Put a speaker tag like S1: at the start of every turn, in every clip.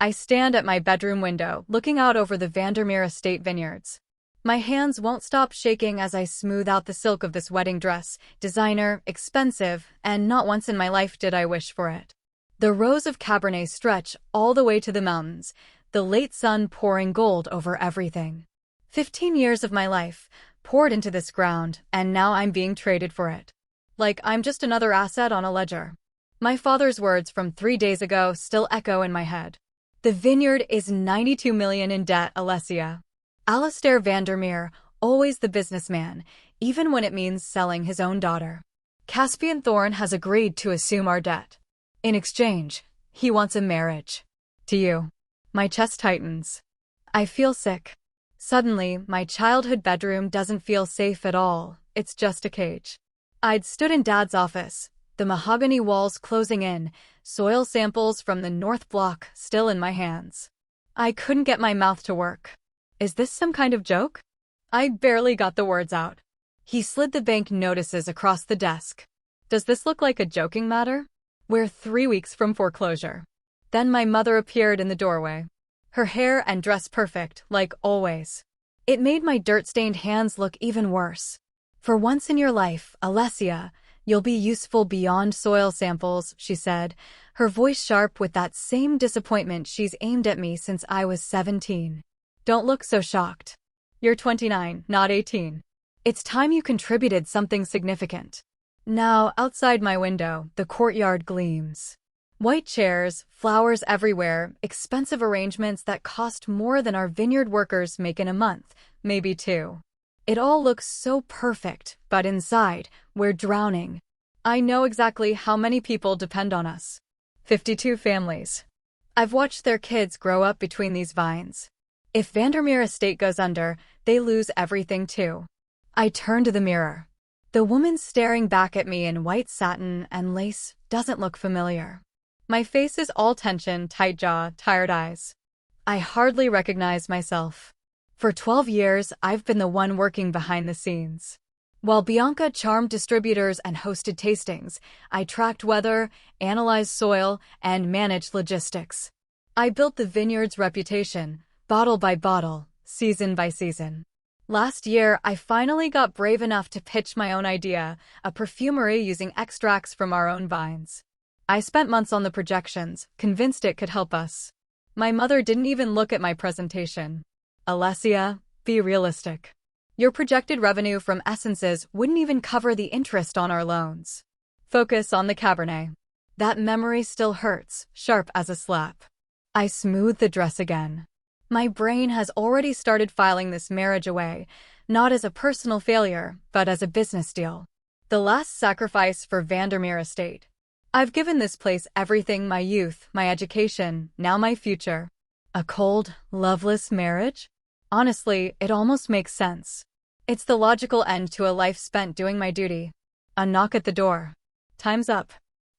S1: I stand at my bedroom window, looking out over the Vandermere estate vineyards. My hands won't stop shaking as I smooth out the silk of this wedding dress, designer, expensive, and not once in my life did I wish for it. The rows of Cabernet stretch all the way to the mountains, the late sun pouring gold over everything. 15 years of my life poured into this ground, and now I'm being traded for it. Like I'm just another asset on a ledger. My father's words from 3 days ago still echo in my head. The vineyard is 92 million in debt, Alessia. Alessia Vandermere, always the businessman, even when it means selling his own daughter. Caspian Thorne has agreed to assume our debt. In exchange, he wants a marriage. To you. My chest tightens. I feel sick. Suddenly, my childhood bedroom doesn't feel safe at all. It's just a cage. I'd stood in Dad's office, the mahogany walls closing in, soil samples from the North Block still in my hands. I couldn't get my mouth to work. Is this some kind of joke? I barely got the words out. He slid the bank notices across the desk. Does this look like a joking matter? We're 3 weeks from foreclosure. Then my mother appeared in the doorway. Her hair and dress perfect, like always. It made my dirt-stained hands look even worse. For once in your life, Alessia, you'll be useful beyond soil samples, she said, her voice sharp with that same disappointment she's aimed at me since I was 17. Don't look so shocked. You're 29, not 18. It's time you contributed something significant. Now, outside my window, the courtyard gleams. White chairs, flowers everywhere, expensive arrangements that cost more than our vineyard workers make in a month, maybe 2. It all looks so perfect, but inside, we're drowning. I know exactly how many people depend on us. 52 families. I've watched their kids grow up between these vines. If Vandermere estate goes under, they lose everything too. I turn to the mirror. The woman staring back at me in white satin and lace doesn't look familiar. My face is all tension, tight jaw, tired eyes. I hardly recognize myself. For 12 years, I've been the one working behind the scenes. While Bianca charmed distributors and hosted tastings, I tracked weather, analyzed soil, and managed logistics. I built the vineyard's reputation, bottle by bottle, season by season. Last year, I finally got brave enough to pitch my own idea, a perfumery using extracts from our own vines. I spent months on the projections, convinced it could help us. My mother didn't even look at my presentation. Alessia, be realistic. Your projected revenue from essences wouldn't even cover the interest on our loans. Focus on the Cabernet. That memory still hurts, sharp as a slap. I smooth the dress again. My brain has already started filing this marriage away, not as a personal failure, but as a business deal. The last sacrifice for Vandermere estate. I've given this place everything, my youth, my education, now my future. A cold, loveless marriage? Honestly, it almost makes sense. It's the logical end to a life spent doing my duty. A knock at the door. Time's up.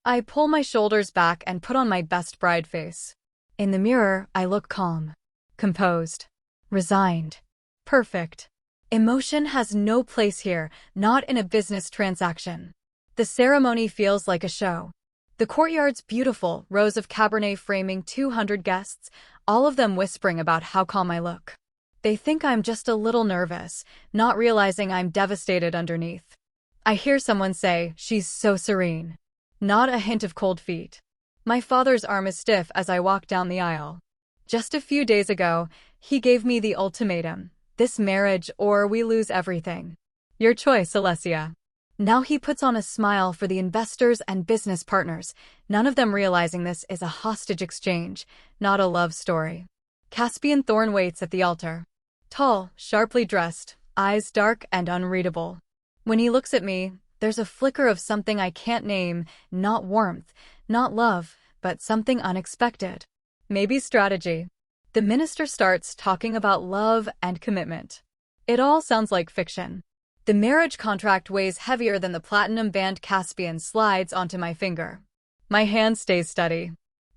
S1: I pull my shoulders back and put on my best bride face. In the mirror, I look calm, composed, resigned. Perfect. Emotion has no place here, not in a business transaction. The ceremony feels like a show. The courtyard's beautiful, rows of Cabernet framing 200 guests, all of them whispering about how calm I look. They think I'm just a little nervous, not realizing I'm devastated underneath. I hear someone say, "She's so serene." Not a hint of cold feet. My father's arm is stiff as I walk down the aisle. Just a few days ago, he gave me the ultimatum: this marriage or we lose everything. Your choice, Alessia. Now he puts on a smile for the investors and business partners, none of them realizing this is a hostage exchange, not a love story. Caspian Thorne waits at the altar. Tall, sharply dressed, eyes dark and unreadable. When he looks at me, there's a flicker of something I can't name, not warmth, not love, but something unexpected. Maybe strategy. The minister starts talking about love and commitment. It all sounds like fiction. The marriage contract weighs heavier than the platinum band Caspian slides onto my finger. My hand stays steady.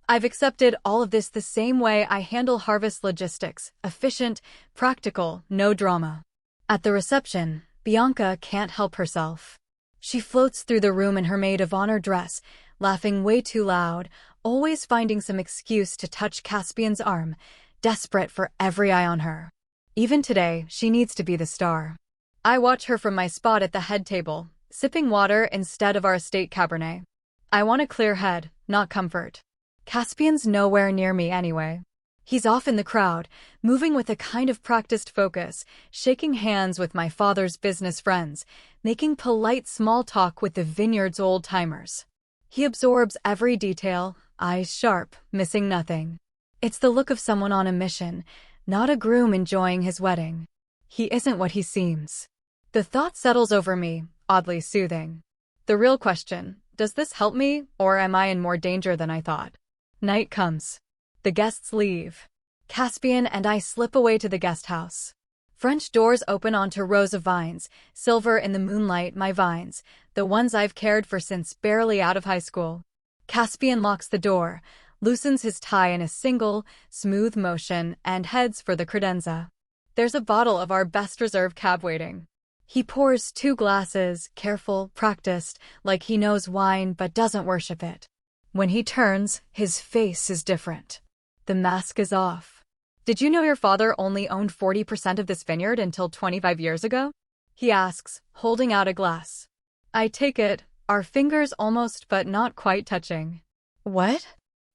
S1: I've accepted all of this the same way I handle harvest logistics, efficient, practical, no drama. At the reception, Bianca can't help herself. She floats through the room in her maid of honor dress, laughing way too loud, always finding some excuse to touch Caspian's arm, desperate for every eye on her. Even today, she needs to be the star. I watch her from my spot at the head table, sipping water instead of our estate Cabernet. I want a clear head, not comfort. Caspian's nowhere near me anyway. He's off in the crowd, moving with a kind of practiced focus, shaking hands with my father's business friends, making polite small talk with the Vineyard's old-timers. He absorbs every detail, eyes sharp, missing nothing. It's the look of someone on a mission, not a groom enjoying his wedding. He isn't what he seems. The thought settles over me, oddly soothing. The real question, does this help me, or am I in more danger than I thought? Night comes. The guests leave. Caspian and I slip away to the guest house. French doors open onto rows of vines, silver in the moonlight, my vines, the ones I've cared for since barely out of high school. Caspian locks the door, loosens his tie in a single, smooth motion, and heads for the credenza. There's a bottle of our best reserve cab waiting. He pours 2 glasses, careful, practiced, like he knows wine but doesn't worship it. When he turns, his face is different. The mask is off. Did you know your father only owned 40% of this vineyard until 25 years ago? He asks, holding out a glass. I take it, our fingers almost but not quite touching. What?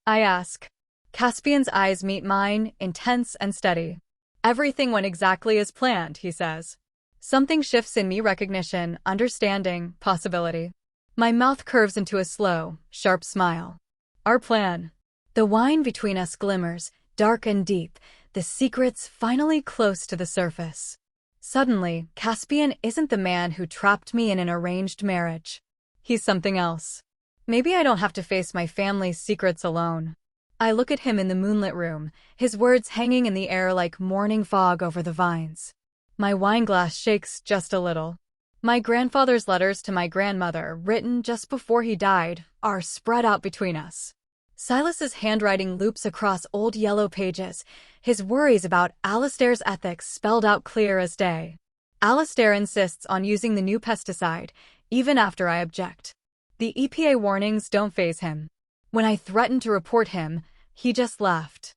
S1: I ask. Caspian's eyes meet mine, intense and steady. Everything went exactly as planned, he says. Something shifts in me, recognition, understanding, possibility. My mouth curves into a slow, sharp smile. Our plan. The wine between us glimmers, dark and deep, the secrets finally close to the surface. Suddenly, Caspian isn't the man who trapped me in an arranged marriage. He's something else. Maybe I don't have to face my family's secrets alone. I look at him in the moonlit room, his words hanging in the air like morning fog over the vines. My wine glass shakes just a little. My grandfather's letters to my grandmother, written just before he died, are spread out between us. Silas's handwriting loops across old yellow pages, his worries about Alastair's ethics spelled out clear as day. Alastair insists on using the new pesticide, even after I object. The EPA warnings don't faze him. When I threatened to report him, he just laughed.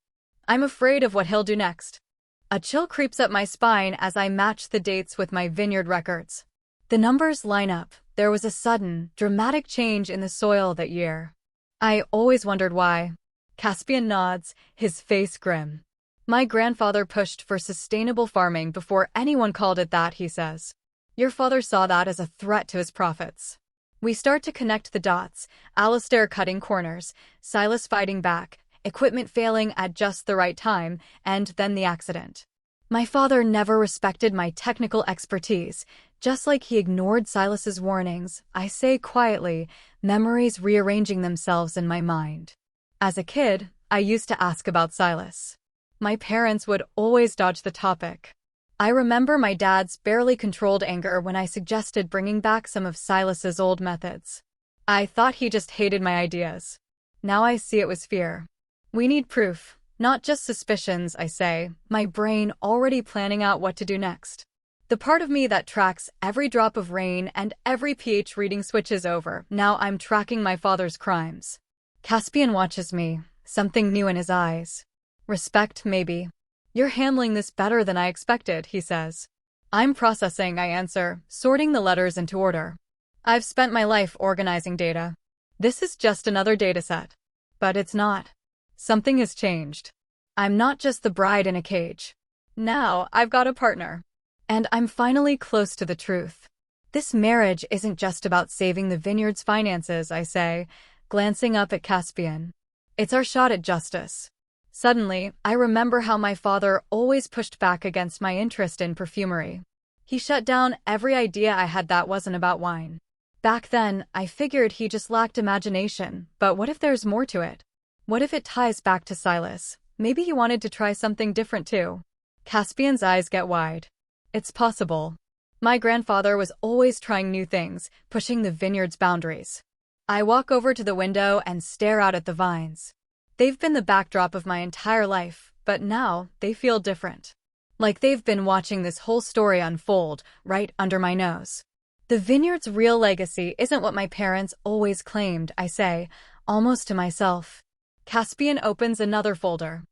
S1: I'm afraid of what he'll do next. A chill creeps up my spine as I match the dates with my vineyard records. The numbers line up. There was a sudden, dramatic change in the soil that year. I always wondered why. Caspian nods, his face grim. My grandfather pushed for sustainable farming before anyone called it that, he says. Your father saw that as a threat to his profits. We start to connect the dots, Alastair cutting corners, Silas fighting back, equipment failing at just the right time, and then the accident. My father never respected my technical expertise, just like he ignored Silas's warnings, I say quietly, memories rearranging themselves in my mind. As a kid, I used to ask about Silas. My parents would always dodge the topic. I remember my dad's barely controlled anger when I suggested bringing back some of Silas's old methods. I thought he just hated my ideas. Now I see it was fear. We need proof, not just suspicions, I say, my brain already planning out what to do next. The part of me that tracks every drop of rain and every pH reading switches over. Now I'm tracking my father's crimes. Caspian watches me, something new in his eyes. Respect, maybe. You're handling this better than I expected, he says. I'm processing, I answer, sorting the letters into order. I've spent my life organizing data. This is just another dataset. But it's not. Something has changed. I'm not just the bride in a cage. Now I've got a partner. And I'm finally close to the truth. This marriage isn't just about saving the vineyard's finances, I say, glancing up at Caspian. It's our shot at justice. Suddenly, I remember how my father always pushed back against my interest in perfumery. He shut down every idea I had that wasn't about wine. Back then, I figured he just lacked imagination, but what if there's more to it? What if it ties back to Silas? Maybe he wanted to try something different too. Caspian's eyes get wide. It's possible. My grandfather was always trying new things, pushing the vineyard's boundaries. I walk over to the window and stare out at the vines. They've been the backdrop of my entire life, but now they feel different. Like they've been watching this whole story unfold right under my nose. The vineyard's real legacy isn't what my parents always claimed, I say, almost to myself. Caspian opens another folder.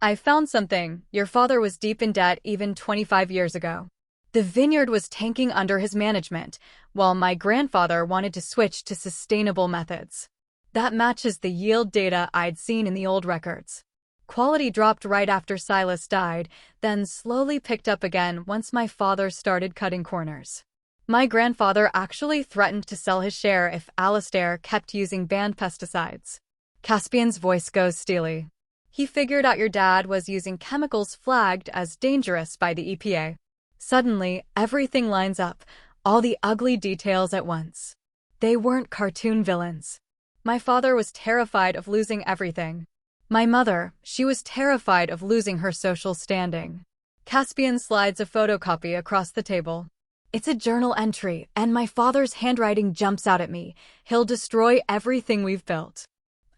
S1: I found something. Your father was deep in debt even 25 years ago. The vineyard was tanking under his management, while my grandfather wanted to switch to sustainable methods. That matches the yield data I'd seen in the old records. Quality dropped right after Silas died, then slowly picked up again once my father started cutting corners. My grandfather actually threatened to sell his share if Alessia kept using banned pesticides. Caspian's voice goes steely. He figured out your dad was using chemicals flagged as dangerous by the EPA. Suddenly, everything lines up, all the ugly details at once. They weren't cartoon villains. My father was terrified of losing everything. My mother, she was terrified of losing her social standing. Caspian slides a photocopy across the table. It's a journal entry, and my father's handwriting jumps out at me. He'll destroy everything we've built.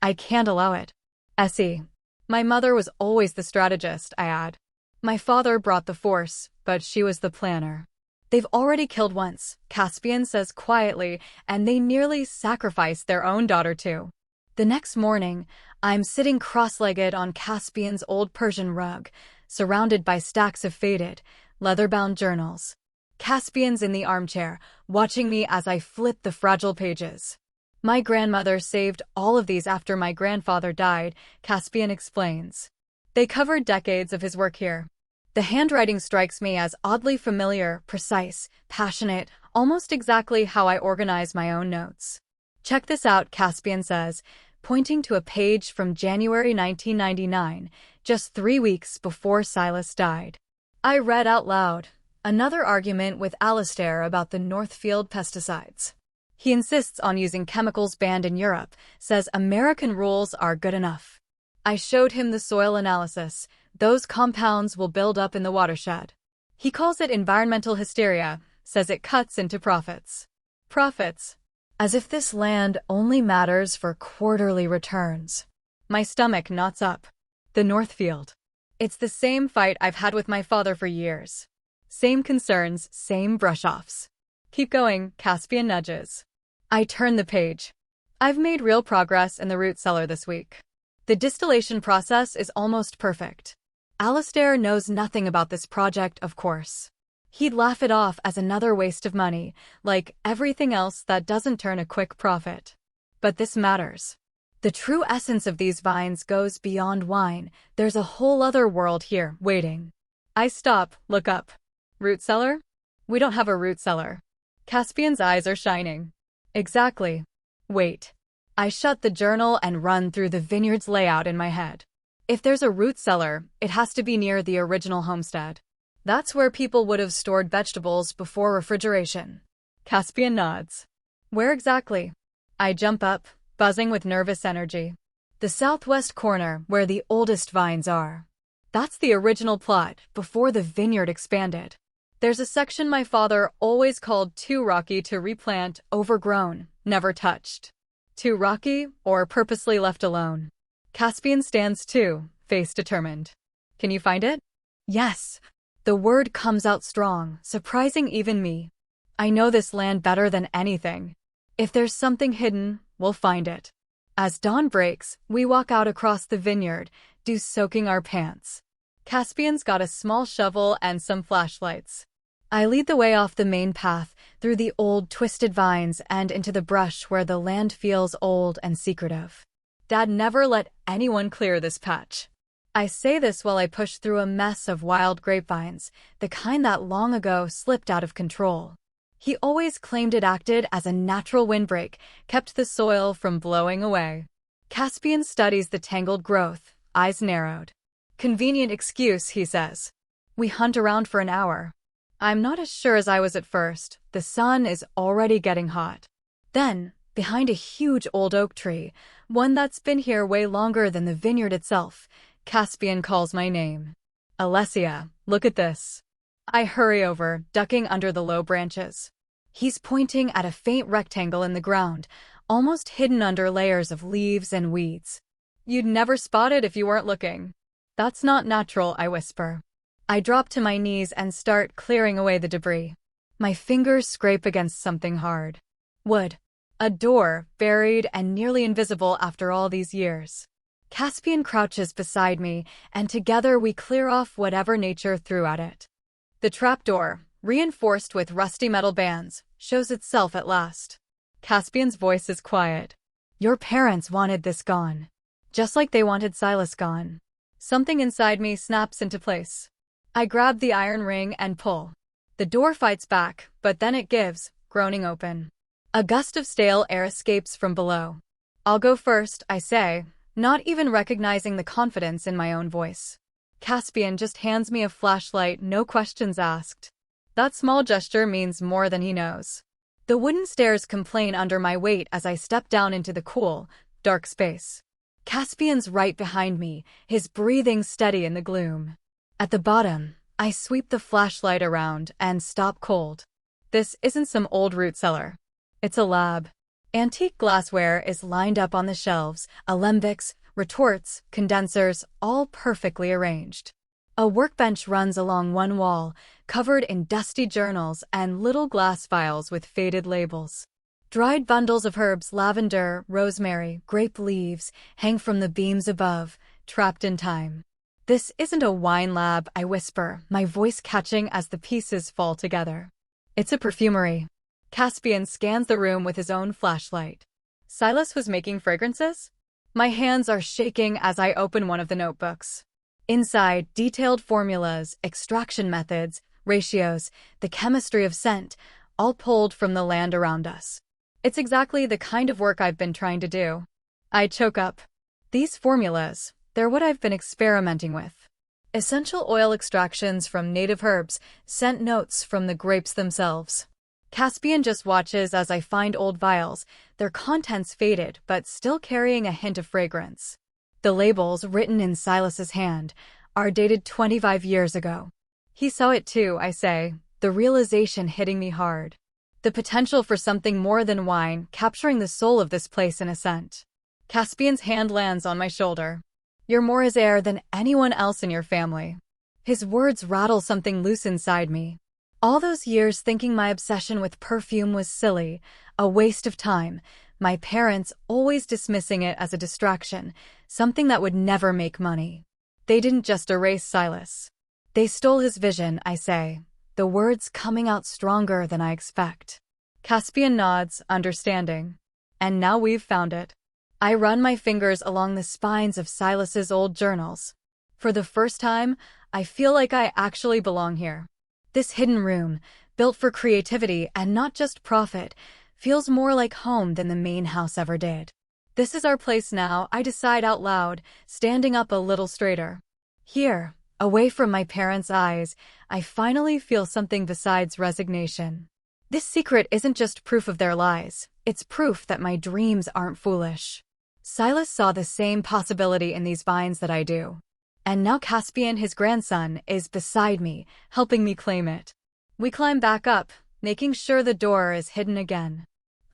S1: I can't allow it. Essie. My mother was always the strategist, I add. My father brought the force, but she was the planner. They've already killed once, Caspian says quietly, and they nearly sacrificed their own daughter too. The next morning, I'm sitting cross-legged on Caspian's old Persian rug, surrounded by stacks of faded, leather-bound journals. Caspian's in the armchair, watching me as I flip the fragile pages. My grandmother saved all of these after my grandfather died, Caspian explains. They covered decades of his work here. The handwriting strikes me as oddly familiar, precise, passionate, almost exactly how I organize my own notes. Check this out, Caspian says, pointing to a page from January 1999, just 3 weeks before Silas died. I read out loud. Another argument with Alessia about the Northfield pesticides. He insists on using chemicals banned in Europe, says American rules are good enough. I showed him the soil analysis. Those compounds will build up in the watershed. He calls it environmental hysteria, says it cuts into profits. Profits. As if this land only matters for quarterly returns. My stomach knots up. The Northfield. It's the same fight I've had with my father for years. Same concerns, same brush-offs. Keep going, Caspian nudges. I turn the page. I've made real progress in the root cellar this week. The distillation process is almost perfect. Alessia knows nothing about this project, of course. He'd laugh it off as another waste of money, like everything else that doesn't turn a quick profit. But this matters. The true essence of these vines goes beyond wine. There's a whole other world here, waiting. I stop, look up. Root cellar? We don't have a root cellar. Caspian's eyes are shining. Exactly. Wait. I shut the journal and run through the vineyard's layout in my head. If there's a root cellar, it has to be near the original homestead. That's where people would have stored vegetables before refrigeration. Caspian nods. Where exactly? I jump up, buzzing with nervous energy. The southwest corner, where the oldest vines are. That's the original plot, before the vineyard expanded. There's a section my father always called too rocky to replant, overgrown, never touched. Too rocky, or purposely left alone. Caspian stands too, face determined. Can you find it? Yes. The word comes out strong, surprising even me. I know this land better than anything. If there's something hidden, we'll find it. As dawn breaks, we walk out across the vineyard, dew soaking our pants. Caspian's got a small shovel and some flashlights. I lead the way off the main path, through the old twisted vines and into the brush where the land feels old and secretive. Dad never let anyone clear this patch. I say this while I push through a mess of wild grapevines, the kind that long ago slipped out of control. He always claimed it acted as a natural windbreak, kept the soil from blowing away. Caspian studies the tangled growth, eyes narrowed. Convenient excuse, he says. We hunt around for an hour. I'm not as sure as I was at first. The sun is already getting hot. Then, behind a huge old oak tree, one that's been here way longer than the vineyard itself, Caspian calls my name. Alessia, look at this. I hurry over, ducking under the low branches. He's pointing at a faint rectangle in the ground, almost hidden under layers of leaves and weeds. You'd never spot it if you weren't looking. That's not natural, I whisper. I drop to my knees and start clearing away the debris. My fingers scrape against something hard. Wood. A door, buried and nearly invisible after all these years. Caspian crouches beside me, and together we clear off whatever nature threw at it. The trapdoor, reinforced with rusty metal bands, shows itself at last. Caspian's voice is quiet. Your parents wanted this gone. Just like they wanted Silas gone. Something inside me snaps into place. I grab the iron ring and pull. The door fights back, but then it gives, groaning open. A gust of stale air escapes from below. I'll go first, I say, not even recognizing the confidence in my own voice. Caspian just hands me a flashlight, no questions asked. That small gesture means more than he knows. The wooden stairs complain under my weight as I step down into the cool, dark space. Caspian's right behind me, his breathing steady in the gloom. At the bottom, I sweep the flashlight around and stop cold. This isn't some old root cellar. It's a lab. Antique glassware is lined up on the shelves, alembics, retorts, condensers, all perfectly arranged. A workbench runs along one wall, covered in dusty journals and little glass vials with faded labels. Dried bundles of herbs, lavender, rosemary, grape leaves, hang from the beams above, trapped in time. This isn't a wine lab, I whisper, my voice catching as the pieces fall together. It's a perfumery. Caspian scans the room with his own flashlight. Silas was making fragrances? My hands are shaking as I open one of the notebooks. Inside, detailed formulas, extraction methods, ratios, the chemistry of scent, all pulled from the land around us. It's exactly the kind of work I've been trying to do. I choke up. These formulas, they're what I've been experimenting with. Essential oil extractions from native herbs, scent notes from the grapes themselves. Caspian just watches as I find old vials, their contents faded but still carrying a hint of fragrance. The labels, written in Silas's hand, are dated 25 years ago. He saw it too, I say, the realization hitting me hard. The potential for something more than wine, capturing the soul of this place in a scent. Caspian's hand lands on my shoulder. You're more his heir than anyone else in your family. His words rattle something loose inside me. All those years thinking my obsession with perfume was silly, a waste of time, my parents always dismissing it as a distraction, something that would never make money. They didn't just erase Silas. They stole his vision, I say, the words coming out stronger than I expect. Caspian nods, understanding. And now we've found it. I run my fingers along the spines of Silas's old journals. For the first time, I feel like I actually belong here. This hidden room, built for creativity and not just profit, feels more like home than the main house ever did. This is our place now, I decide out loud, standing up a little straighter. Here, away from my parents' eyes, I finally feel something besides resignation. This secret isn't just proof of their lies, it's proof that my dreams aren't foolish. Silas saw the same possibility in these vines that I do. And now Caspian, his grandson, is beside me, helping me claim it. We climb back up, making sure the door is hidden again.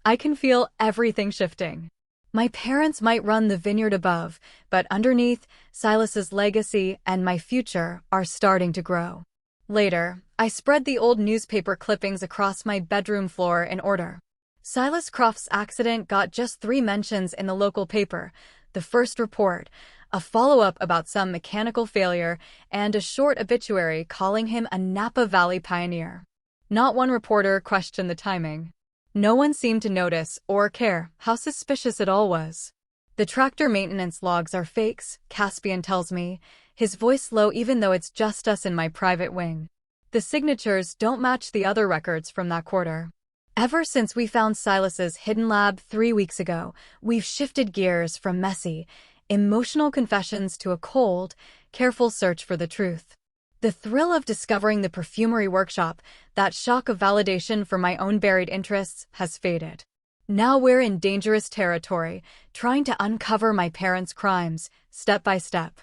S1: I can feel everything shifting. My parents might run the vineyard above, but underneath, Silas's legacy and my future are starting to grow. Later, I spread the old newspaper clippings across my bedroom floor in order. Silas Croft's accident got just 3 mentions in the local paper, the first report, a follow-up about some mechanical failure, and a short obituary calling him a Napa Valley pioneer. Not one reporter questioned the timing. No one seemed to notice or care how suspicious it all was. The tractor maintenance logs are fakes, Caspian tells me, his voice low even though it's just us in my private wing. The signatures don't match the other records from that quarter. Ever since we found Silas's hidden lab 3 weeks ago, we've shifted gears from messy, emotional confessions to a cold, careful search for the truth. The thrill of discovering the perfumery workshop, that shock of validation for my own buried interests, has faded. Now we're in dangerous territory, trying to uncover my parents' crimes, step by step.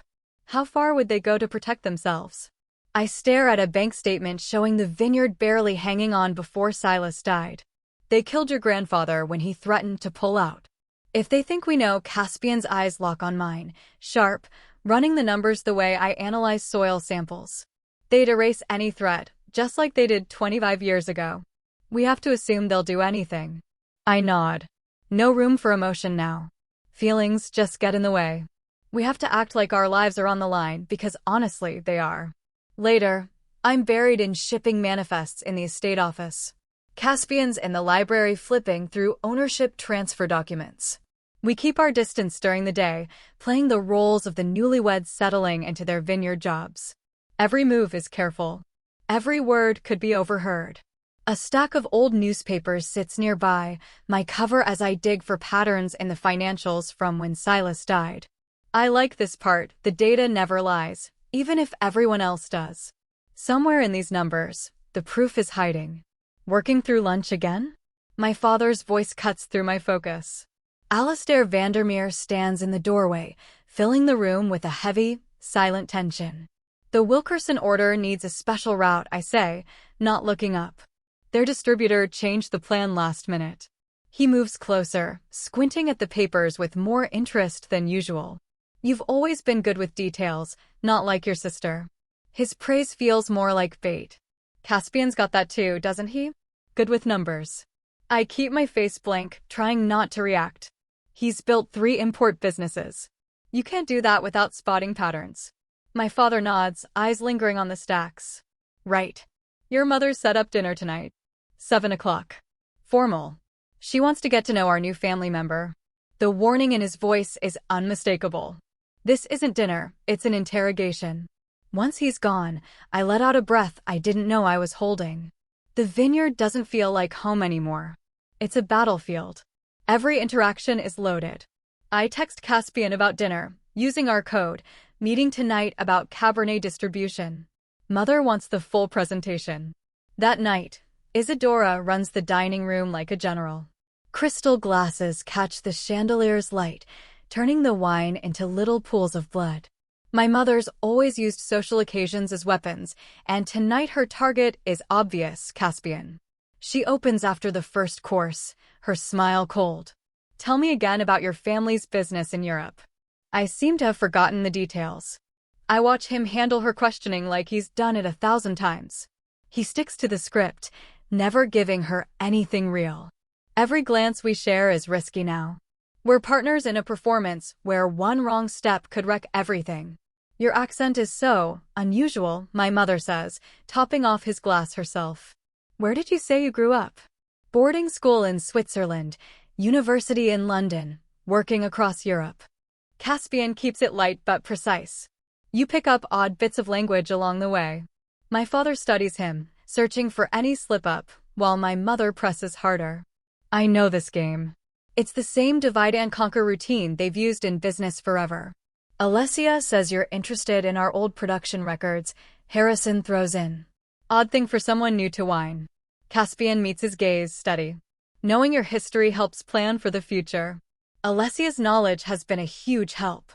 S1: How far would they go to protect themselves? I stare at a bank statement showing the vineyard barely hanging on before Silas died. They killed your grandfather when he threatened to pull out. If they think we know, Caspian's eyes lock on mine, sharp, running the numbers the way I analyze soil samples. They'd erase any threat, just like they did 25 years ago. We have to assume they'll do anything. I nod. No room for emotion now. Feelings just get in the way. We have to act like our lives are on the line because honestly, they are. Later, I'm buried in shipping manifests in the estate office. Caspian's in the library flipping through ownership transfer documents. We keep our distance during the day, playing the roles of the newlyweds settling into their vineyard jobs. Every move is careful. Every word could be overheard. A stack of old newspapers sits nearby, my cover as I dig for patterns in the financials from when Silas died. I like this part, the data never lies, even if everyone else does. Somewhere in these numbers, the proof is hiding. Working through lunch again? My father's voice cuts through my focus. Alessia Vandermere stands in the doorway, filling the room with a heavy, silent tension. The Wilkerson order needs a special route, I say, not looking up. Their distributor changed the plan last minute. He moves closer, squinting at the papers with more interest than usual. You've always been good with details, not like your sister. His praise feels more like bait. Caspian's got that too, doesn't he? Good with numbers. I keep my face blank, trying not to react. He's built 3 import businesses. You can't do that without spotting patterns. My father nods, eyes lingering on the stacks. Right. Your mother set up dinner tonight. 7 o'clock. Formal. She wants to get to know our new family member. The warning in his voice is unmistakable. This isn't dinner, it's an interrogation. Once he's gone, I let out a breath I didn't know I was holding. The vineyard doesn't feel like home anymore. It's a battlefield. Every interaction is loaded. I text Caspian about dinner, using our code, meeting tonight about Cabernet distribution. Mother wants the full presentation. That night, Isadora runs the dining room like a general. Crystal glasses catch the chandelier's light, turning the wine into little pools of blood. My mother's always used social occasions as weapons, and tonight her target is obvious, Caspian. She opens after the first course, her smile cold. Tell me again about your family's business in Europe. I seem to have forgotten the details. I watch him handle her questioning like he's done it 1,000 times. He sticks to the script, never giving her anything real. Every glance we share is risky now. We're partners in a performance where one wrong step could wreck everything. Your accent is so unusual, my mother says, topping off his glass herself. Where did you say you grew up? Boarding school in Switzerland, university in London, working across Europe. Caspian keeps it light but precise. You pick up odd bits of language along the way. My father studies him, searching for any slip-up, while my mother presses harder. I know this game. It's the same divide-and-conquer routine they've used in business forever. Alessia says you're interested in our old production records, Harrison throws in. Odd thing for someone new to wine. Caspian meets his gaze steady. Knowing your history helps plan for the future. Alessia's knowledge has been a huge help.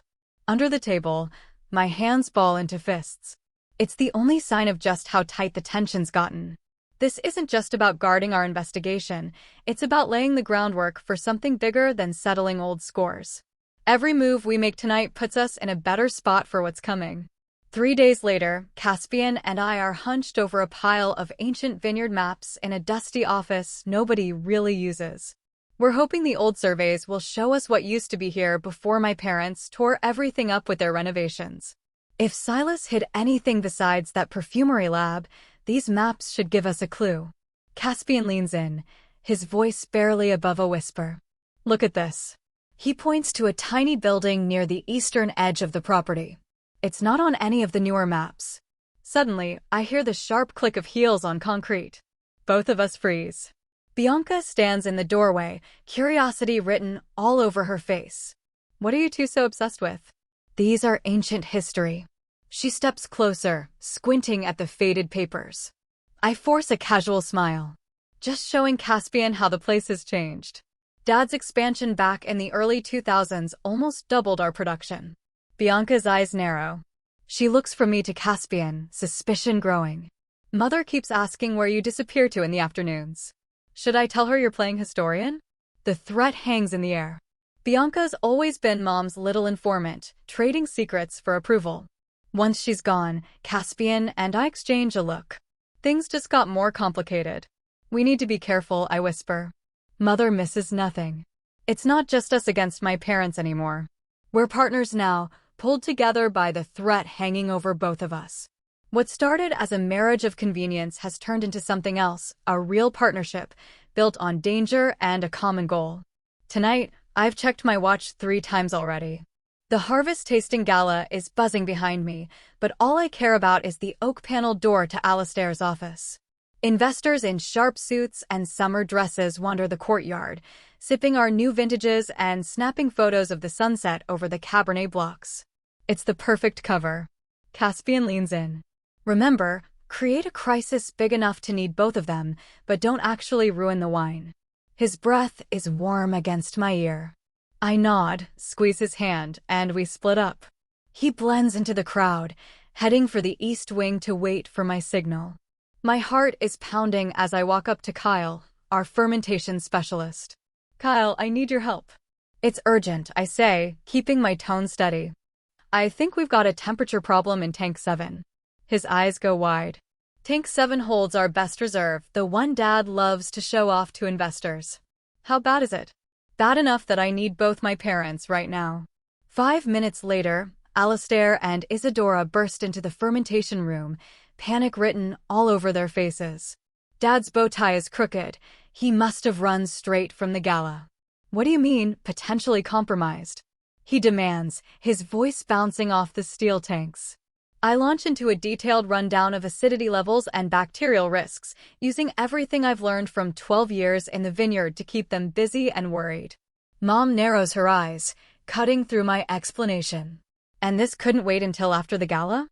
S1: Under the table, my hands ball into fists. It's the only sign of just how tight the tension's gotten. This isn't just about guarding our investigation, it's about laying the groundwork for something bigger than settling old scores. Every move we make tonight puts us in a better spot for what's coming. 3 days later, Caspian and I are hunched over a pile of ancient vineyard maps in a dusty office nobody really uses. We're hoping the old surveys will show us what used to be here before my parents tore everything up with their renovations. If Silas hid anything besides that perfumery lab, these maps should give us a clue. Caspian leans in, his voice barely above a whisper. Look at this. He points to a tiny building near the eastern edge of the property. It's not on any of the newer maps. Suddenly, I hear the sharp click of heels on concrete. Both of us freeze. Bianca stands in the doorway, curiosity written all over her face. What are you two so obsessed with? These are ancient history. She steps closer, squinting at the faded papers. I force a casual smile. Just showing Caspian how the place has changed. Dad's expansion back in the early 2000s almost doubled our production. Bianca's eyes narrow. She looks from me to Caspian, suspicion growing. Mother keeps asking where you disappear to in the afternoons. Should I tell her you're playing historian? The threat hangs in the air. Bianca's always been Mom's little informant, trading secrets for approval. Once she's gone, Caspian and I exchange a look. Things just got more complicated. We need to be careful, I whisper. Mother misses nothing. It's not just us against my parents anymore. We're partners now, pulled together by the threat hanging over both of us. What started as a marriage of convenience has turned into something else, a real partnership, built on danger and a common goal. Tonight, I've checked my watch 3 times already. The Harvest Tasting Gala is buzzing behind me, but all I care about is the oak-paneled door to Alessia's office. Investors in sharp suits and summer dresses wander the courtyard, sipping our new vintages and snapping photos of the sunset over the Cabernet blocks. It's the perfect cover. Caspian leans in. Remember, create a crisis big enough to need both of them, but don't actually ruin the wine. His breath is warm against my ear. I nod, squeeze his hand, and we split up. He blends into the crowd, heading for the east wing to wait for my signal. My heart is pounding as I walk up to Kyle, our fermentation specialist. Kyle, I need your help. It's urgent, I say, keeping my tone steady. I think we've got a temperature problem in Tank 7. His eyes go wide. Tank 7 holds our best reserve, the one Dad loves to show off to investors. How bad is it? Bad enough that I need both my parents right now. 5 minutes later, Alessia and Isadora burst into the fermentation room, panic written all over their faces. Dad's bow tie is crooked. He must have run straight from the gala. What do you mean, potentially compromised? He demands, his voice bouncing off the steel tanks. I launch into a detailed rundown of acidity levels and bacterial risks, using everything I've learned from 12 years in the vineyard to keep them busy and worried. Mom narrows her eyes, cutting through my explanation. And this couldn't wait until after the gala?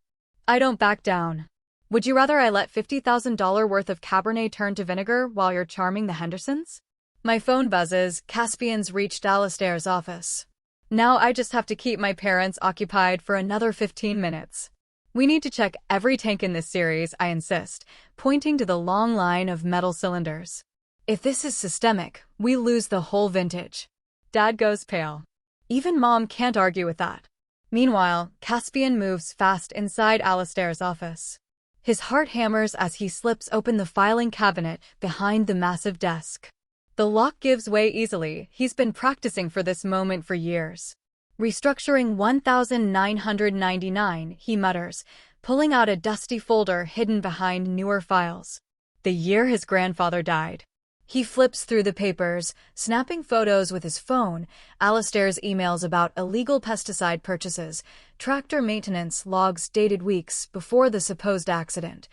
S1: I don't back down. Would you rather I let $50,000 worth of Cabernet turn to vinegar while you're charming the Hendersons? My phone buzzes. Caspian's reached Alessia's office. Now I just have to keep my parents occupied for another 15 minutes. We need to check every tank in this series, I insist, pointing to the long line of metal cylinders. If this is systemic, we lose the whole vintage. Dad goes pale. Even Mom can't argue with that. Meanwhile, Caspian moves fast inside Alessia's office. His heart hammers as he slips open the filing cabinet behind the massive desk. The lock gives way easily. He's been practicing for this moment for years. Restructuring 1999, he mutters, pulling out a dusty folder hidden behind newer files. The year his grandfather died. He flips through the papers, snapping photos with his phone, Alessia's emails about illegal pesticide purchases, tractor maintenance logs dated weeks before the supposed accident,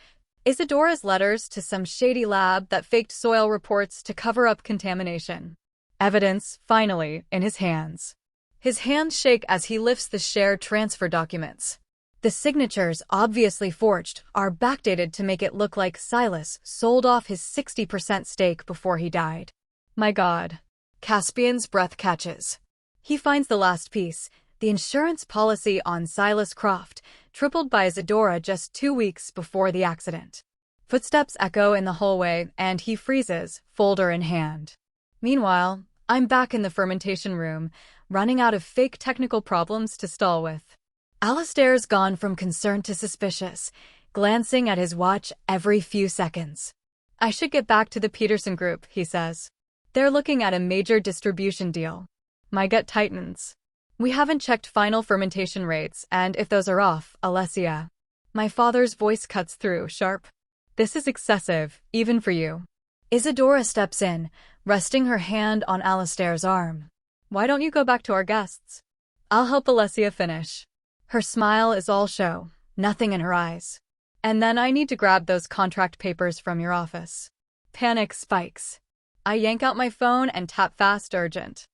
S1: Isadora's letters to some shady lab that faked soil reports to cover up contamination. Evidence, finally, in his hands. His hands shake as he lifts the share transfer documents. The signatures, obviously forged, are backdated to make it look like Silas sold off his 60% stake before he died. My God. Caspian's breath catches. He finds the last piece, the insurance policy on Silas Croft, tripled by Isadora just 2 weeks before the accident. Footsteps echo in the hallway, and he freezes, folder in hand. Meanwhile, I'm back in the fermentation room, running out of fake technical problems to stall with. Alessia's gone from concerned to suspicious, glancing at his watch every few seconds. I should get back to the Peterson Group, he says. They're looking at a major distribution deal. My gut tightens. We haven't checked final fermentation rates, and if those are off, Alessia. My father's voice cuts through, sharp. This is excessive, even for you. Isadora steps in, resting her hand on Alessia's arm. Why don't you go back to our guests? I'll help Alessia finish. Her smile is all show, nothing in her eyes. And then I need to grab those contract papers from your office. Panic spikes. I yank out my phone and tap fast urgent.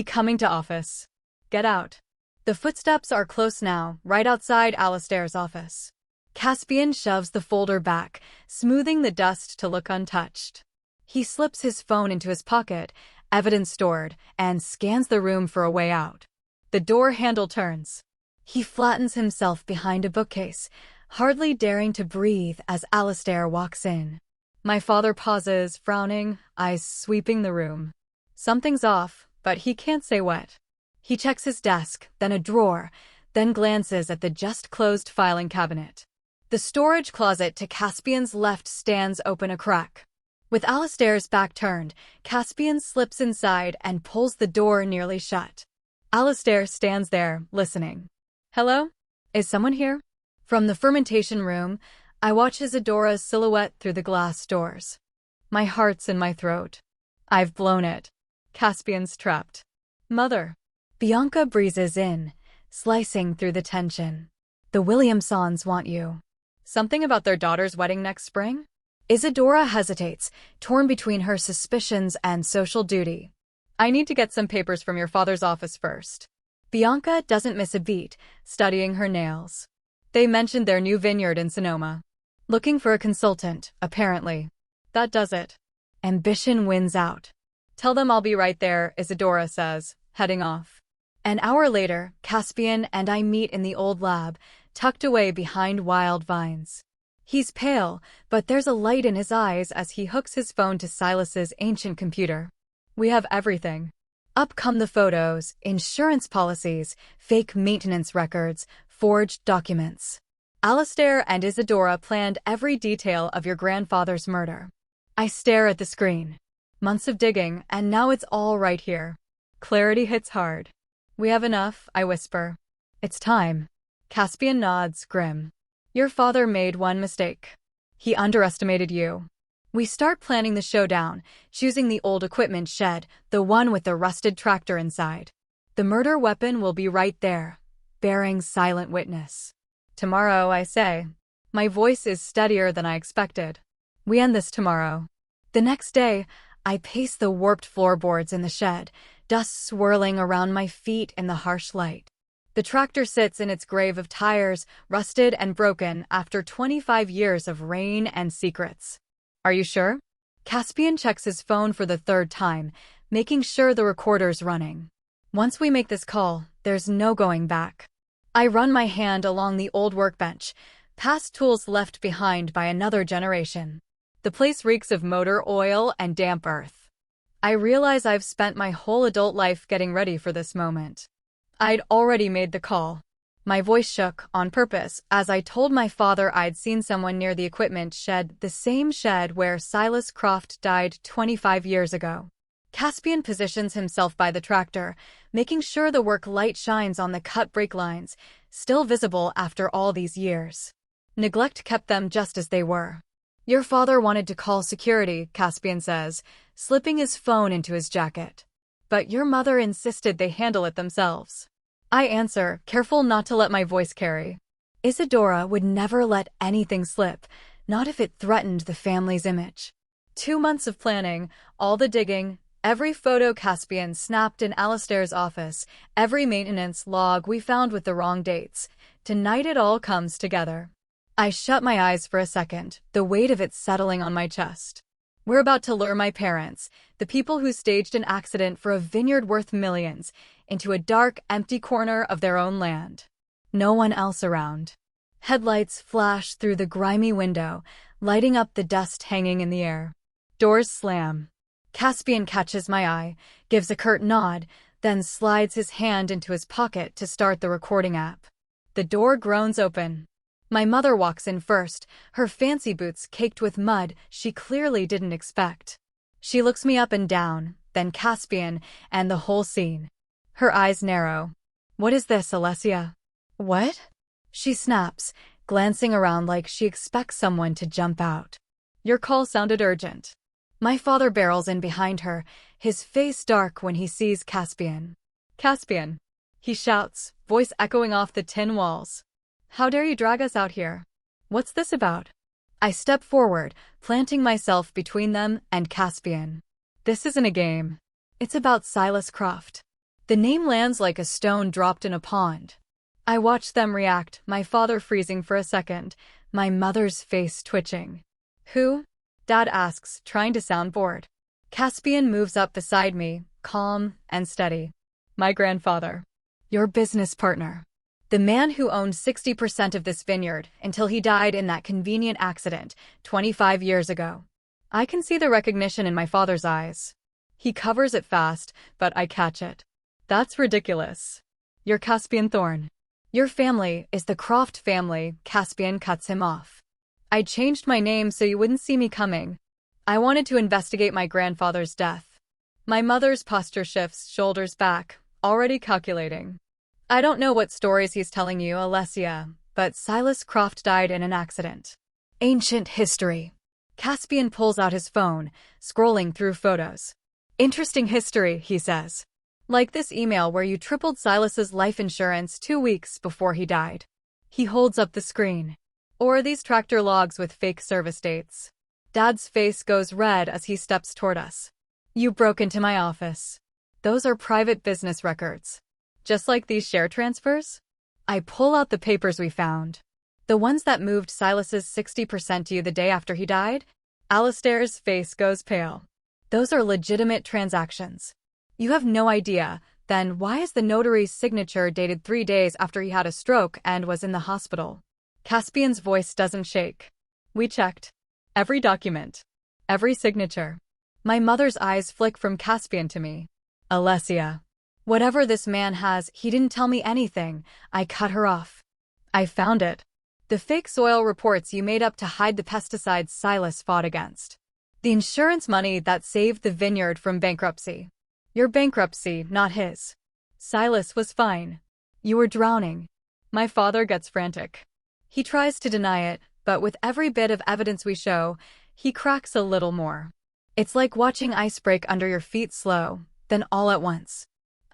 S1: Coming to office. Get out. The footsteps are close now, right outside Alessia's office. Caspian shoves the folder back, smoothing the dust to look untouched. He slips his phone into his pocket, evidence stored, and scans the room for a way out. The door handle turns. He flattens himself behind a bookcase, hardly daring to breathe as Alessia walks in. My father pauses, frowning, eyes sweeping the room. Something's off, but he can't say what. He checks his desk, then a drawer, then glances at the just-closed filing cabinet. The storage closet to Caspian's left stands open a crack. With Alessia's back turned, Caspian slips inside and pulls the door nearly shut. Alessia stands there, listening. Hello? Is someone here? From the fermentation room, I watch Isadora's silhouette through the glass doors. My heart's in my throat. I've blown it. Caspian's trapped. Mother. Bianca breezes in, slicing through the tension. The Williamsons want you. Something about their daughter's wedding next spring? Isadora hesitates, torn between her suspicions and social duty. I need to get some papers from your father's office first. Bianca doesn't miss a beat, studying her nails. They mentioned their new vineyard in Sonoma. Looking for a consultant, apparently. That does it. Ambition wins out. Tell them I'll be right there, Isadora says, heading off. An hour later, Caspian and I meet in the old lab, tucked away behind wild vines. He's pale, but there's a light in his eyes as he hooks his phone to Silas's ancient computer. We have everything. Up come the photos, insurance policies, fake maintenance records, forged documents. Alastair and Isadora planned every detail of your grandfather's murder. I stare at the screen. Months of digging, and now it's all right here. Clarity hits hard. We have enough, I whisper. It's time. Caspian nods, grim. Your father made one mistake. He underestimated you. We start planning the showdown, choosing the old equipment shed, the one with the rusted tractor inside. The murder weapon will be right there, bearing silent witness. Tomorrow, I say. My voice is steadier than I expected. We end this tomorrow. The next day, I pace the warped floorboards in the shed, dust swirling around my feet in the harsh light. The tractor sits in its grave of tires, rusted and broken after 25 years of rain and secrets. Are you sure? Caspian checks his phone for the third time, making sure the recorder's running. Once we make this call, there's no going back. I run my hand along the old workbench, past tools left behind by another generation. The place reeks of motor oil and damp earth. I realize I've spent my whole adult life getting ready for this moment. I'd already made the call. My voice shook, on purpose, as I told my father I'd seen someone near the equipment shed, the same shed where Silas Croft died 25 years ago. Caspian positions himself by the tractor, making sure the work light shines on the cut brake lines, still visible after all these years. Neglect kept them just as they were. Your father wanted to call security, Caspian says, slipping his phone into his jacket. But your mother insisted they handle it themselves. I answer, careful not to let my voice carry. Isadora would never let anything slip, not if it threatened the family's image. 2 months of planning, all the digging, every photo Caspian snapped in Alastair's office, every maintenance log we found with the wrong dates. Tonight it all comes together. I shut my eyes for a second, the weight of it settling on my chest. We're about to lure my parents, the people who staged an accident for a vineyard worth millions, into a dark, empty corner of their own land. No one else around. Headlights flash through the grimy window, lighting up the dust hanging in the air. Doors slam. Caspian catches my eye, gives a curt nod, then slides his hand into his pocket to start the recording app. The door groans open. My mother walks in first, her fancy boots caked with mud she clearly didn't expect. She looks me up and down, then Caspian, and the whole scene. Her eyes narrow. What is this, Alessia? What? She snaps, glancing around like she expects someone to jump out. Your call sounded urgent. My father barrels in behind her, his face dark when he sees Caspian. Caspian! He shouts, voice echoing off the tin walls. How dare you drag us out here? What's this about? I step forward, planting myself between them and Caspian. This isn't a game. It's about Silas Croft. The name lands like a stone dropped in a pond. I watch them react, my father freezing for a second, my mother's face twitching. Who? Dad asks, trying to sound bored. Caspian moves up beside me, calm and steady. My grandfather. Your business partner. The man who owned 60% of this vineyard until he died in that convenient accident 25 years ago. I can see the recognition in my father's eyes. He covers it fast, but I catch it. That's ridiculous. You're Caspian Thorne. Your family is the Croft family, Caspian cuts him off. I changed my name so you wouldn't see me coming. I wanted to investigate my grandfather's death. My mother's posture shifts, shoulders back, already calculating. I don't know what stories he's telling you, Alessia, but Silas Croft died in an accident. Ancient history. Caspian pulls out his phone, scrolling through photos. Interesting history, he says. Like this email where you tripled Silas's life insurance 2 weeks before he died. He holds up the screen. Or these tractor logs with fake service dates. Dad's face goes red as he steps toward us. You broke into my office. Those are private business records. Just like these share transfers? I pull out the papers we found. The ones that moved Silas's 60% to you the day after he died? Alistair's face goes pale. Those are legitimate transactions. You have no idea. Then why is the notary's signature dated 3 days after he had a stroke and was in the hospital? Caspian's voice doesn't shake. We checked. Every document. Every signature. My mother's eyes flick from Caspian to me. Alessia. Whatever this man has, he didn't tell me anything. I cut her off. I found it. The fake soil reports you made up to hide the pesticides Silas fought against. The insurance money that saved the vineyard from bankruptcy. Your bankruptcy, not his. Silas was fine. You were drowning. My father gets frantic. He tries to deny it, but with every bit of evidence we show, he cracks a little more. It's like watching ice break under your feet slow, then all at once.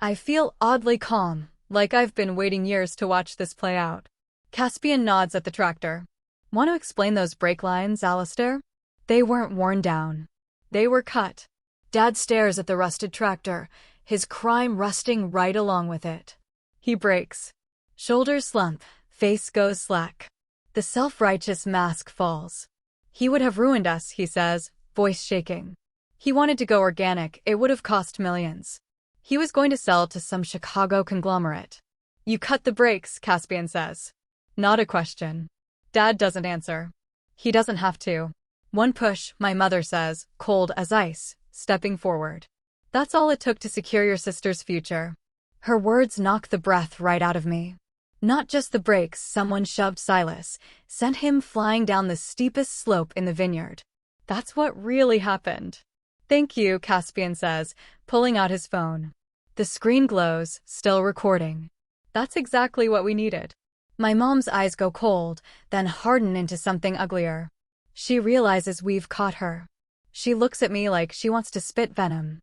S1: I feel oddly calm, like I've been waiting years to watch this play out. Caspian nods at the tractor. Want to explain those brake lines, Alistair? They weren't worn down. They were cut. Dad stares at the rusted tractor, his crime rusting right along with it. He brakes. Shoulders slump, face goes slack. The self-righteous mask falls. He would have ruined us, he says, voice shaking. He wanted to go organic, it would have cost millions. He was going to sell to some Chicago conglomerate. You cut the brakes, Caspian says. Not a question. Dad doesn't answer. He doesn't have to. One push, my mother says, cold as ice, stepping forward. That's all it took to secure your sister's future. Her words knock the breath right out of me. Not just the brakes, someone shoved Silas, sent him flying down the steepest slope in the vineyard. That's what really happened. Thank you, Caspian says, pulling out his phone. The screen glows, still recording. That's exactly what we needed. My mom's eyes go cold, then harden into something uglier. She realizes we've caught her. She looks at me like she wants to spit venom.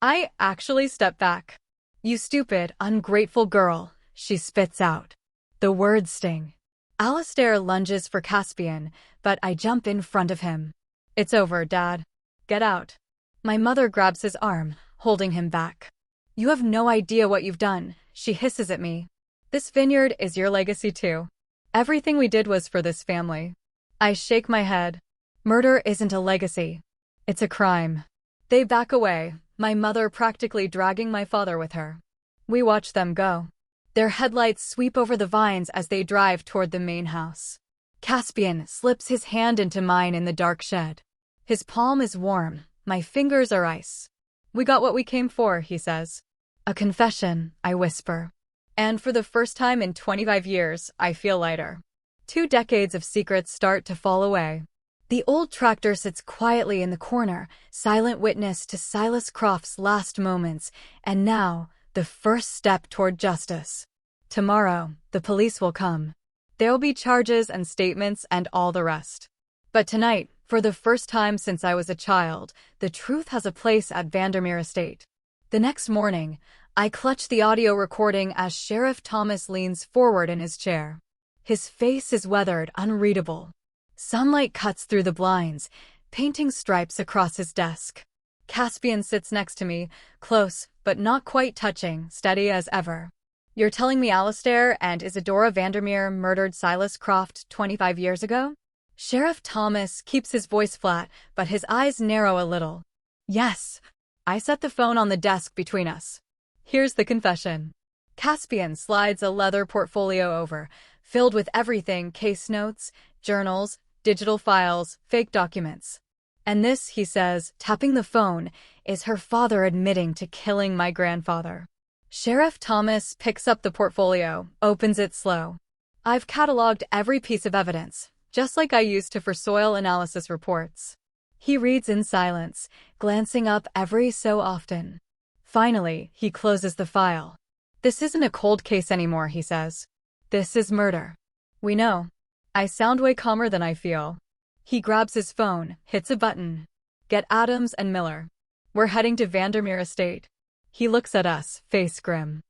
S1: I actually step back. You stupid, ungrateful girl, she spits out. The words sting. Alistair lunges for Caspian, but I jump in front of him. It's over, Dad. Get out. My mother grabs his arm, holding him back. You have no idea what you've done, she hisses at me. This vineyard is your legacy too. Everything we did was for this family. I shake my head. Murder isn't a legacy. It's a crime. They back away, my mother practically dragging my father with her. We watch them go. Their headlights sweep over the vines as they drive toward the main house. Caspian slips his hand into mine in the dark shed. His palm is warm, my fingers are ice. We got what we came for, he says. A confession, I whisper. And for the first time in 25 years, I feel lighter. 2 decades of secrets start to fall away. The old tractor sits quietly in the corner, silent witness to Silas Croft's last moments, and now, the first step toward justice. Tomorrow, the police will come. There'll be charges and statements and all the rest. But tonight, for the first time since I was a child, the truth has a place at Vandermere Estate. The next morning, I clutch the audio recording as Sheriff Thomas leans forward in his chair. His face is weathered, unreadable. Sunlight cuts through the blinds, painting stripes across his desk. Caspian sits next to me, close, but not quite touching, steady as ever. You're telling me Alistair and Isadora Vandermere murdered Silas Croft 25 years ago? Sheriff Thomas keeps his voice flat, but his eyes narrow a little. Yes. I set the phone on the desk between us. Here's the confession. Caspian slides a leather portfolio over, filled with everything: case notes, journals, digital files, fake documents. And this, he says, tapping the phone, is her father admitting to killing my grandfather. Sheriff Thomas picks up the portfolio, opens it slow. I've cataloged every piece of evidence, just like I used to for soil analysis reports. He reads in silence, glancing up every so often. Finally, he closes the file. This isn't a cold case anymore, he says. This is murder. We know. I sound way calmer than I feel. He grabs his phone, hits a button. Get Adams and Miller. We're heading to Vandermere Estate. He looks at us, face grim.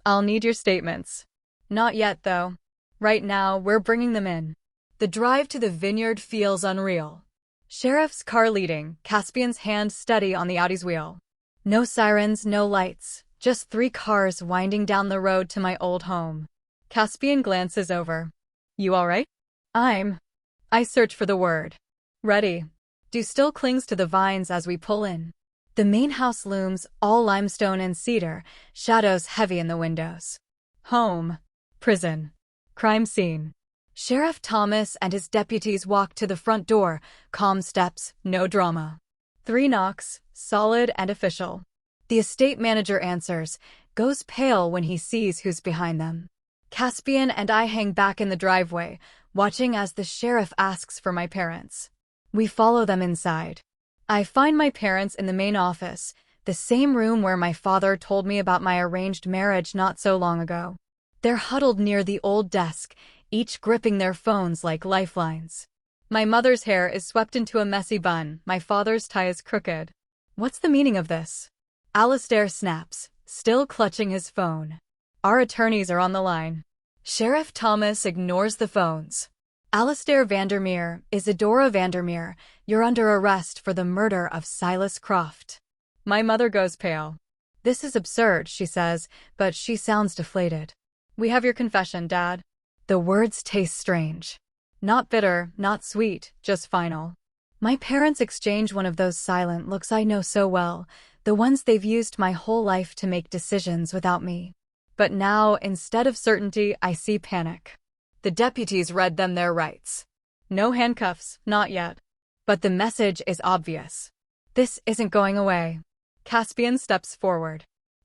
S1: I'll need your statements. Not yet, though. Right now, we're bringing them in. The drive to the Vineyard feels unreal. Sheriff's car leading, Caspian's hand steady on the Audi's wheel. No sirens, no lights, just 3 cars winding down the road to my old home. Caspian glances over. You all right? I search for the word. Ready. Dew still clings to the vines as we pull in. The main house looms, all limestone and cedar, shadows heavy in the windows. Home. Prison. Crime scene. Sheriff Thomas and his deputies walk to the front door, calm steps, no drama. 3 knocks, solid and official. The estate manager answers, goes pale when he sees who's behind them. Caspian and I hang back in the driveway, watching as the sheriff asks for my parents. We follow them inside. I find my parents in the main office, the same room where my father told me about my arranged marriage not so long ago. They're huddled near the old desk, each gripping their phones like lifelines. My mother's hair is swept into a messy bun, my father's tie is crooked. What's the meaning of this? Alessia snaps, still clutching his phone. Our attorneys are on the line. Sheriff Thomas ignores the phones. Alessia Vandermere, Isadora Vandermere, you're under arrest for the murder of Silas Croft. My mother goes pale. This is absurd, she says, but she sounds deflated. We have your confession, Dad. The words taste strange. Not bitter, not sweet, just final. My parents exchange one of those silent looks I know so well, the ones they've used my whole life to make decisions without me. But now, instead of certainty, I see panic. The deputies read them their rights. No handcuffs, not yet. But the message is obvious. This isn't going away. Caspian steps forward.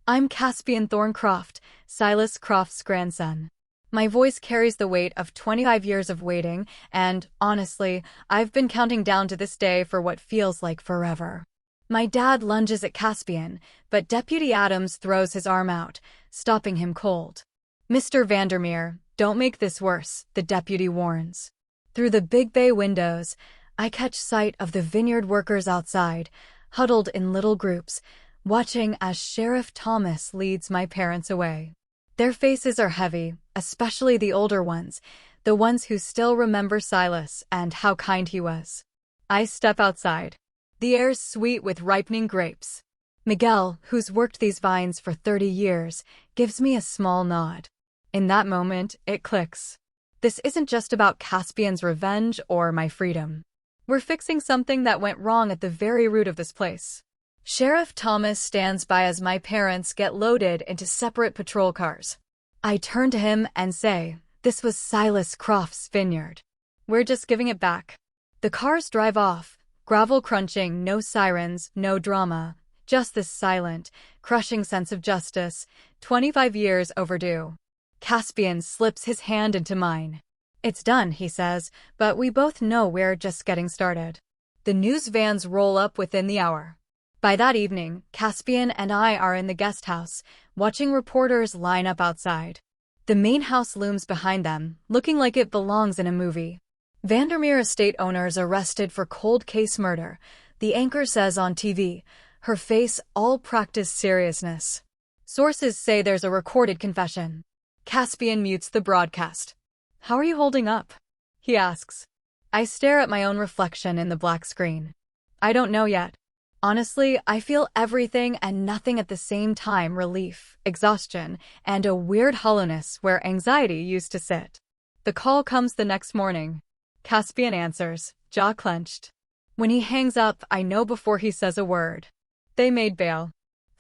S1: I'm Caspian Thorne Croft, Silas Croft's grandson. My voice carries the weight of 25 years of waiting, and, honestly, I've been counting down to this day for what feels like forever. My dad lunges at Caspian, but Deputy Adams throws his arm out, stopping him cold. Mr. Vandermere, don't make this worse, the deputy warns. Through the big bay windows, I catch sight of the Vineyard workers outside, huddled in little groups, watching as Sheriff Thomas leads my parents away. Their faces are heavy, especially the older ones, the ones who still remember Silas and how kind he was. I step outside. The air's sweet with ripening grapes. Miguel, who's worked these vines for 30 years, gives me a small nod. In that moment, it clicks. This isn't just about Caspian's revenge or my freedom. We're fixing something that went wrong at the very root of this place. Sheriff Thomas stands by as my parents get loaded into separate patrol cars. I turn to him and say, this was Silas Croft's vineyard. We're just giving it back. The cars drive off, gravel crunching, no sirens, no drama, just this silent, crushing sense of justice, 25 years overdue. Caspian slips his hand into mine. It's done, he says, but we both know we're just getting started. The news vans roll up within the hour. By that evening, Caspian and I are in the guest house, watching reporters line up outside. The main house looms behind them, looking like it belongs in a movie. Vandermere estate owners arrested for cold case murder, the anchor says on TV, her face all practiced seriousness. Sources say there's a recorded confession. Caspian mutes the broadcast. How are you holding up? He asks. I stare at my own reflection in the black screen. I don't know yet. Honestly, I feel everything and nothing at the same time: relief, exhaustion, and a weird hollowness where anxiety used to sit. The call comes the next morning. Caspian answers, jaw clenched. When he hangs up, I know before he says a word. They made bail.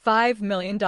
S1: $5 million.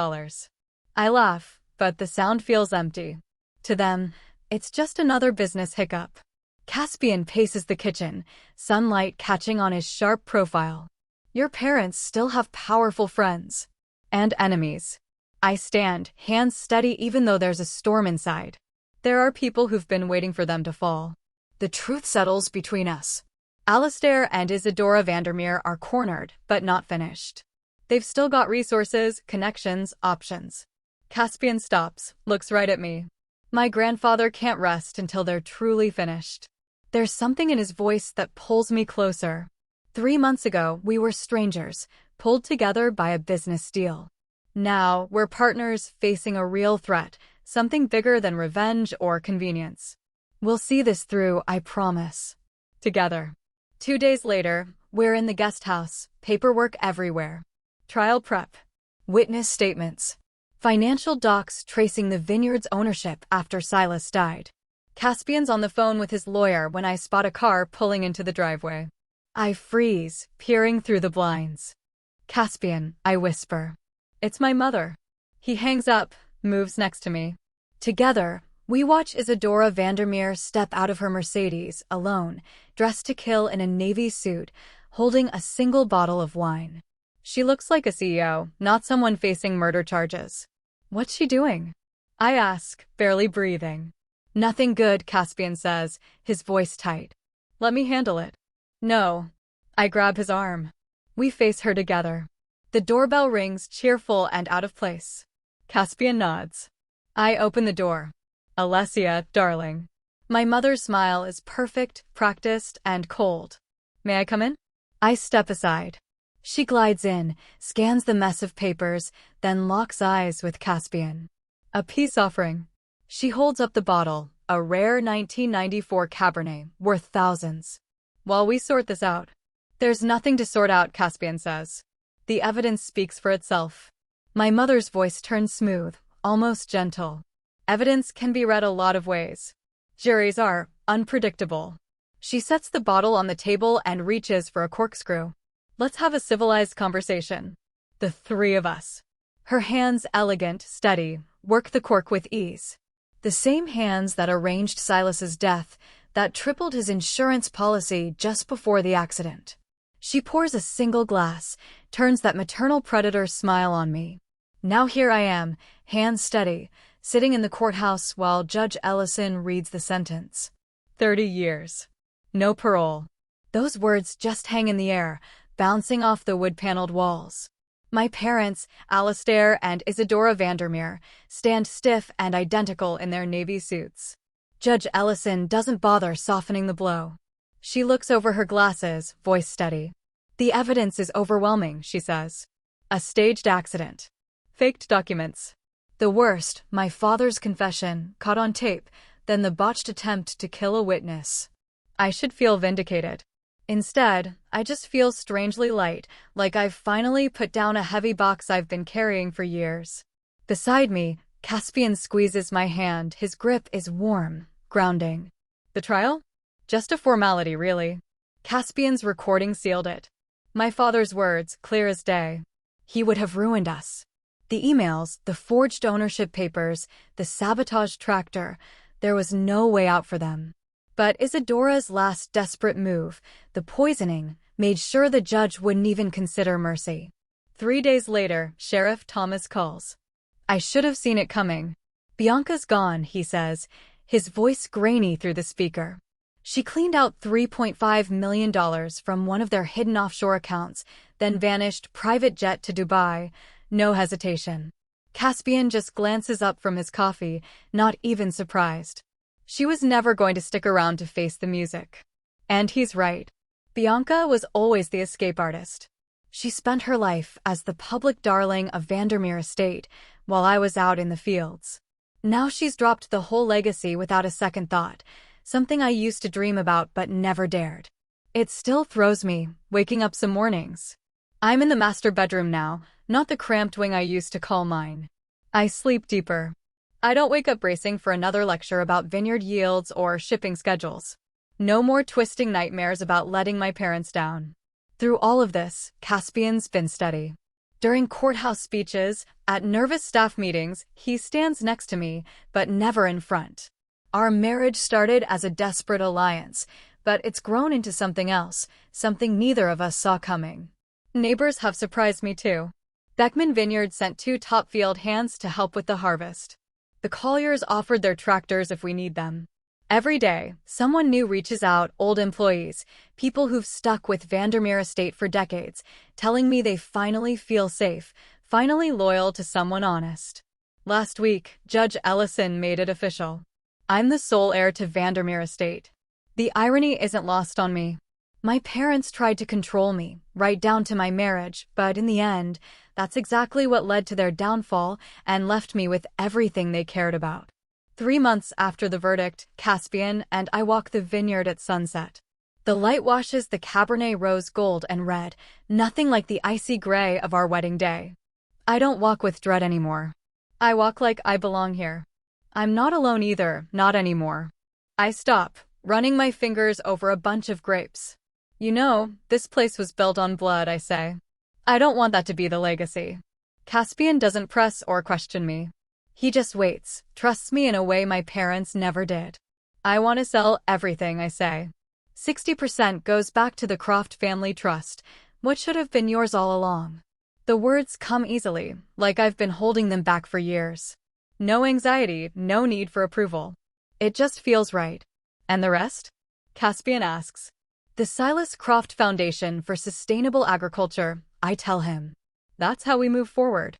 S1: I laugh, but the sound feels empty. To them, it's just another business hiccup. Caspian paces the kitchen, sunlight catching on his sharp profile. Your parents still have powerful friends. And enemies. I stand, hands steady even though there's a storm inside. There are people who've been waiting for them to fall. The truth settles between us. Alessia and Isadora Vandermere are cornered, but not finished. They've still got resources, connections, options. Caspian stops, looks right at me. My grandfather can't rest until they're truly finished. There's something in his voice that pulls me closer. 3 months ago, we were strangers, pulled together by a business deal. Now, we're partners facing a real threat, something bigger than revenge or convenience. We'll see this through, I promise. Together. 2 days later, we're in the guest house, paperwork everywhere. Trial prep. Witness statements. Financial docs tracing the vineyard's ownership after Silas died. Caspian's on the phone with his lawyer when I spot a car pulling into the driveway. I freeze, peering through the blinds. Caspian, I whisper. It's my mother. He hangs up, moves next to me. Together, we watch Isadora Vandermere step out of her Mercedes, alone, dressed to kill in a navy suit, holding a single bottle of wine. She looks like a CEO, not someone facing murder charges. What's she doing? I ask, barely breathing. Nothing good, Caspian says, his voice tight. Let me handle it. No. I grab his arm. We face her together. The doorbell rings, cheerful and out of place. Caspian nods. I open the door. Alessia, darling. My mother's smile is perfect, practiced, and cold. May I come in? I step aside. She glides in, scans the mess of papers, then locks eyes with Caspian. A peace offering. She holds up the bottle, a rare 1994 Cabernet, worth thousands. While we sort this out. There's nothing to sort out, Caspian says. The evidence speaks for itself. My mother's voice turns smooth, almost gentle. Evidence can be read a lot of ways. Juries are unpredictable. She sets the bottle on the table and reaches for a corkscrew. Let's have a civilized conversation. The three of us. Her hands, elegant, steady, work the cork with ease. The same hands that arranged Silas's death, that tripled his insurance policy just before the accident. She pours a single glass, turns that maternal predator smile on me. Now here I am, hands steady, sitting in the courthouse while Judge Ellison reads the sentence. 30 years. No parole. Those words just hang in the air, bouncing off the wood-paneled walls. My parents, Alastair and Isadora Vandermere, stand stiff and identical in their navy suits. Judge Ellison doesn't bother softening the blow. She looks over her glasses, voice steady. The evidence is overwhelming, she says. A staged accident. Faked documents. The worst, my father's confession, caught on tape, then the botched attempt to kill a witness. I should feel vindicated. Instead, I just feel strangely light, like I've finally put down a heavy box I've been carrying for years. Beside me, Caspian squeezes my hand. His grip is warm, grounding. The trial? Just a formality, really. Caspian's recording sealed it. My father's words, clear as day. He would have ruined us. The emails, the forged ownership papers, the sabotage tractor, there was no way out for them. But Isadora's last desperate move, the poisoning, made sure the judge wouldn't even consider mercy. 3 days later, Sheriff Thomas calls. I should have seen it coming. Bianca's gone, he says, his voice grainy through the speaker. She cleaned out $3.5 million from one of their hidden offshore accounts, then vanished private jet to Dubai. No hesitation. Caspian just glances up from his coffee, not even surprised. She was never going to stick around to face the music. And he's right. Bianca was always the escape artist. She spent her life as the public darling of Vandermere Estate, while I was out in the fields. Now she's dropped the whole legacy without a second thought, something I used to dream about but never dared. It still throws me, waking up some mornings. I'm in the master bedroom now, not the cramped wing I used to call mine. I sleep deeper. I don't wake up bracing for another lecture about vineyard yields or shipping schedules. No more twisting nightmares about letting my parents down. Through all of this, Caspian's been steady. During courthouse speeches, at nervous staff meetings, he stands next to me, but never in front. Our marriage started as a desperate alliance, but it's grown into something else, something neither of us saw coming. Neighbors have surprised me too. Beckman Vineyard sent 2 top field hands to help with the harvest. The Colliers offered their tractors if we need them. Every day, someone new reaches out, old employees, people who've stuck with Vandermere Estate for decades, telling me they finally feel safe, finally loyal to someone honest. Last week, Judge Ellison made it official. I'm the sole heir to Vandermere estate. The irony isn't lost on me. My parents tried to control me, right down to my marriage, but in the end, that's exactly what led to their downfall and left me with everything they cared about. 3 months after the verdict, Caspian and I walk the vineyard at sunset. The light washes the Cabernet rose gold and red, nothing like the icy gray of our wedding day. I don't walk with dread anymore. I walk like I belong here. I'm not alone either, not anymore. I stop, running my fingers over a bunch of grapes. You know, this place was built on blood, I say. I don't want that to be the legacy. Caspian doesn't press or question me. He just waits, trusts me in a way my parents never did. I want to sell everything, I say. 60% goes back to the Croft family trust, what should have been yours all along. The words come easily, like I've been holding them back for years. No anxiety, no need for approval. It just feels right. And the rest? Caspian asks. The Silas Croft Foundation for Sustainable Agriculture, I tell him. That's how we move forward.